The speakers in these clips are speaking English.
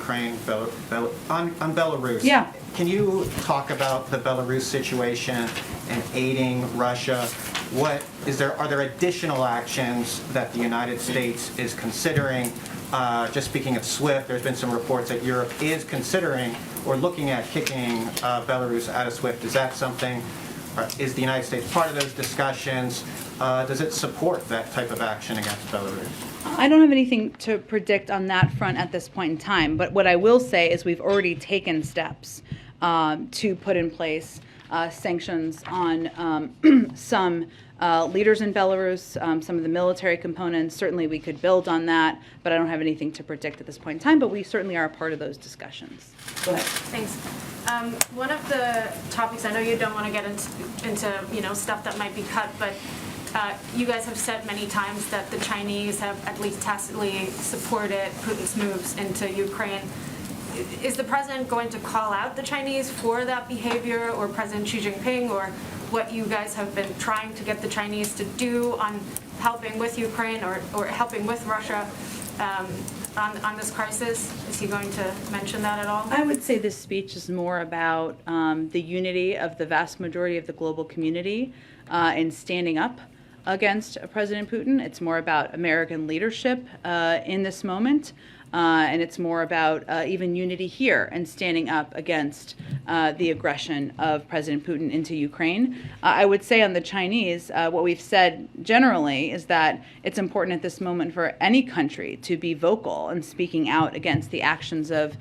Ukraine, on Belarus. Yeah. Can you talk about the Belarus situation and aiding Russia? Are there additional actions that the United States is considering? Just speaking of SWIFT, there's been some reports that Europe is considering or looking at kicking Belarus out of SWIFT. Is that something? Is the United States part of those discussions? Does it support that type of action against Belarus? I don't have anything to predict on that front at this point in time, but what I will say is we've already taken steps to put in place sanctions on some leaders in Belarus, some of the military components. Certainly we could build on that, but I don't have anything to predict at this point in time, but we certainly are a part of those discussions. Go ahead. Thanks. One of the topics, I know you don't want to get into stuff that might be cut, but you guys have said many times that the Chinese have at least tacitly supported Putin's moves into Ukraine. Is the president going to call out the Chinese for that behavior, or President Xi Jinping, or what you guys have been trying to get the Chinese to do on helping with Ukraine or helping with Russia on this crisis? Is he going to mention that at all? I would say this speech is more about the unity of the vast majority of the global community in standing up against President Putin. It's more about American leadership in this moment. And it's more about even unity here and standing up against the aggression of President Putin into Ukraine. I would say on the Chinese, what we've said generally is that it's important at this moment for any country to be vocal and speaking out against the actions of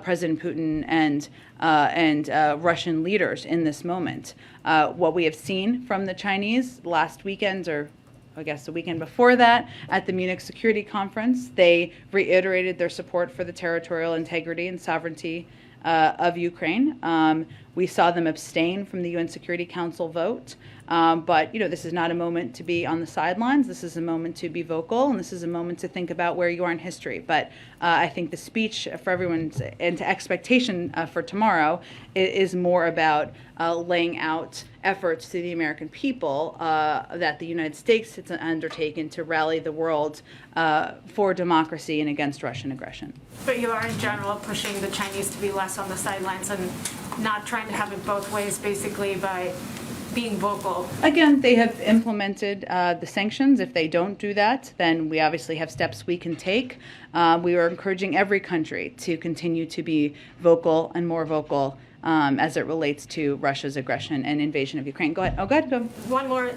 President Putin and Russian leaders in this moment. What we have seen from the Chinese last weekend, or I guess the weekend before that, at the Munich Security Conference, they reiterated their support for the territorial integrity and sovereignty of Ukraine. We saw them abstain from the UN Security Council vote. But, this is not a moment to be on the sidelines. This is a moment to be vocal, and this is a moment to think about where you are in history. But I think the speech for everyone's and to expectation for tomorrow is more about laying out efforts to the American people that the United States has undertaken to rally the world for democracy and against Russian aggression. But you are in general pushing the Chinese to be less on the sidelines and not trying to have it both ways, basically, by being vocal. Again, they have implemented the sanctions. If they don't do that, then we obviously have steps we can take. We are encouraging every country to continue to be vocal and more vocal as it relates to Russia's aggression and invasion of Ukraine. Go ahead. Oh, go ahead. Go. One more